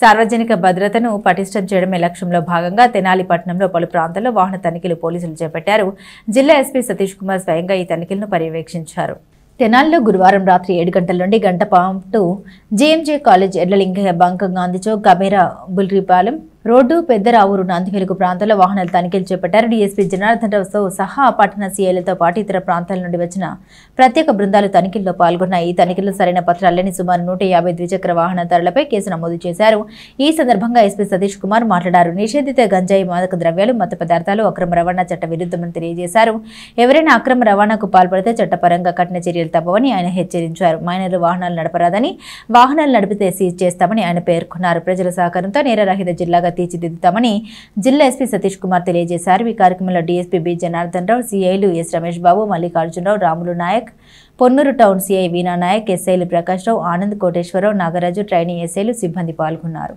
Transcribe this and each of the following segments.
సార్వజనిక భద్రతను పటిష్టం చేయడమే లక్ష్యంలో భాగంగా తెనాలి పట్టణంలో పలు ప్రాంతాల్లో వాహన తనిఖీలు పోలీసులు చేపట్టారు. జిల్లా ఎస్పీ సతీష్ కుమార్ స్వయంగా ఈ తనిఖీలను పర్యవేక్షించారు. తెనాలిలో గురువారం రాత్రి 7 గంటల నుండి గంట పాటు JMJ college, Edlalingaiah bunk, Gandhi Chowk, కమేరా, బుల్రిపాలెం రోడ్డు, పెద్దరావూరు, నందివెలుగు ప్రాంతాల్లో వాహనాలు తనిఖీలు చేపట్టారు. డీఎస్పీ జనార్దన్ రావుతో సహా పట్టణ సీఐలతో పాటు ఇతర ప్రాంతాల నుండి వచ్చిన ప్రత్యేక బృందాలు తనిఖీల్లో పాల్గొన్నాయి. ఈ తనిఖీల్లో సరైన పత్రాలు లేని సుమారు 150 ద్విచక్ర వాహనదారులపై కేసు నమోదు చేశారు. ఈ సందర్భంగా ఎస్పీ సతీష్ కుమార్ మాట్లాడారు. నిషేధిత గంజాయి, మాదక ద్రవ్యాలు, మత్తు పదార్థాలు అక్రమ రవాణా చట్ట విరుద్ధమని తెలియజేశారు. ఎవరైనా అక్రమ రవాణాకు పాల్పడితే చట్టపరంగా కఠిన చర్యలు తప్పవని ఆయన హెచ్చరించారు. మైనర్లు వాహనాలు నడపరాదని, వాహనాలు నడిపితే సీజ్ చేస్తామని ఆయన పేర్కొన్నారు. ప్రజల సహకారంతో నేరరహిత జిల్లాగా తీర్చిదిద్దుతామని జిల్లా ఎస్పీ సతీష్ కుమార్ తెలియజేశారు. ఈ కార్యక్రమంలో DSP B Janardhan Rao, సీఐలు yes Ramesh Babu, Mallikarjunarao, Ramulu Naik, Ponnuru town CI వీణా నాయక్, ఎస్ఐలు ప్రకాష్ రావు, ఆనంద్, కోటేశ్వరరావు, నాగరాజు, ట్రైనింగ్ ఎస్ఐలు, సిబ్బంది పాల్గొన్నారు.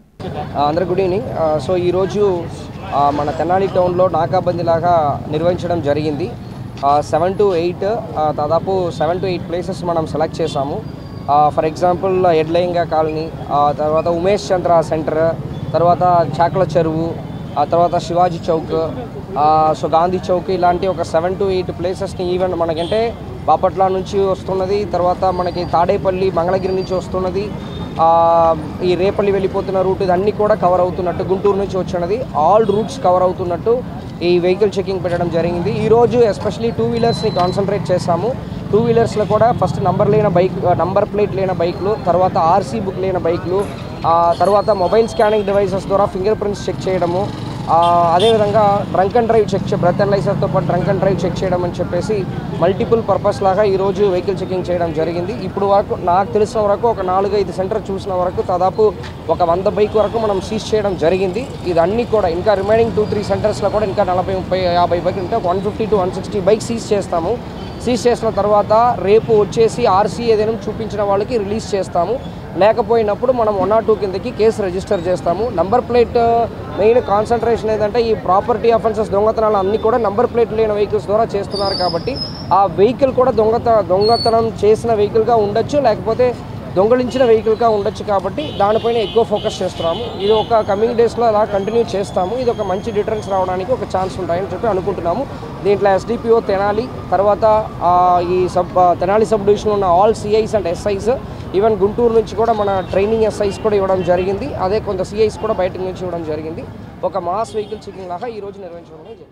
అందరూ గుడ్ ఈవినింగ్. సో ఈరోజు మన తెనాలి టౌన్లో నాకాబందీ లాగా నిర్వహించడం జరిగింది. 7 to 8 దాదాపు 7 to 8 ప్లేసెస్ మనం సెలెక్ట్ చేసాము. ఫర్ ఎగ్జాంపుల్ ఎడ్లయింగా కాలనీ, తర్వాత ఉమేష్ చంద్ర సెంటర్, తర్వాత చాకల చెరువు, ఆ తర్వాత శివాజీ చౌక్, సో గాంధీ చౌక్, ఇలాంటి ఒక 7 to 8 ప్లేసెస్ని ఈవెన్ మనకంటే బాపట్ల నుంచి వస్తున్నది, తర్వాత మనకి తాడేపల్లి, మంగళగిరి నుంచి వస్తున్నది, ఈ రేపల్లి వెళ్ళిపోతున్న రూట్ ఇదన్నీ కూడా కవర్ అవుతున్నట్టు, గుంటూరు నుంచి వచ్చినది, ఆల్ రూట్స్ కవర్ అవుతున్నట్టు ఈ వెహికల్ చెకింగ్ పెట్టడం జరిగింది. ఈరోజు ఎస్పెషలీ 2 వీలర్స్ని కాన్సన్ట్రేట్ చేశాము. 2 వీలర్స్లో కూడా ఫస్ట్ నంబర్ ప్లేట్ లేని బైక్లు, తర్వాత ఆర్సీ బుక్ లేని బైక్లు, తర్వాత మొబైల్ స్కానింగ్ డివైసెస్ ద్వారా ఫింగర్ ప్రింట్స్ చెక్ చేయడము, అదేవిధంగా drunk and drive check, breath అనలైజర్తో పాటు డ్రంక్ అండ్ డ్రైవ్ చెక్ చేయడం అని చెప్పేసి మల్టిపుల్ పర్పస్ లాగా ఈరోజు వెహికల్ చెకింగ్ చేయడం జరిగింది. ఇప్పుడు వరకు నాకు తెలిసిన వరకు ఒక 4-5 సెంటర్ చూసిన వరకు దాదాపు ఒక 100 బైక్ వరకు మనం సీజ్ చేయడం జరిగింది. ఇదన్నీ కూడా ఇంకా రిమైనింగ్ 2-3 సెంటర్స్లో కూడా ఇంకా 40-30-50 బైక్ ఇంకా 150 to 160 బైక్ సీజ్ చేస్తాము. సీజ్ చేసిన తర్వాత రేపు వచ్చేసి ఆర్సీ ఏదైనా చూపించిన వాళ్ళకి రిలీజ్ చేస్తాము. లేకపోయినప్పుడు మనం 102 కిందకి కేసు రిజిస్టర్ చేస్తాము. నంబర్ ప్లేట్ మెయిన్ కాన్సన్ట్రేషన్ ఏంటంటే ఈ ప్రాపర్టీ అఫెన్సెస్, దొంగతనాలు అన్నీ కూడా నంబర్ ప్లేట్ లేని వెహికల్స్ ద్వారా చేస్తున్నారు కాబట్టి ఆ వెహికల్ కూడా దొంగతనం చేసిన వెహికల్గా ఉండొచ్చు, లేకపోతే దొంగలించిన వెహికల్గా ఉండొచ్చు. కాబట్టి దానిపైన ఎక్కువ ఫోకస్ చేస్తున్నాము. ఇది ఒక కమింగ్ డేస్లో అలా కంటిన్యూ చేస్తాము. ఇది ఒక మంచి డిటరెన్స్ రావడానికి ఒక ఛాన్స్ ఉంటాయని చెప్పి అనుకుంటున్నాము. దీంట్లో ఎస్డిపిఓ తెనాలి, తర్వాత ఈ తెనాలి సబ్ డివిజన్లో ఉన్న all CIs and SIs, even Guntur నుంచి కూడా మన ట్రైనింగ్ ఎస్ఐస్ కూడా ఇవ్వడం జరిగింది. అదే కొంత సిఐస్ కూడా బయట నుంచి ఇవ్వడం జరిగింది. ఒక మాస్ వెహికల్ చెకింగ్ లాగా ఈరోజు నిర్వహించడం జరిగింది.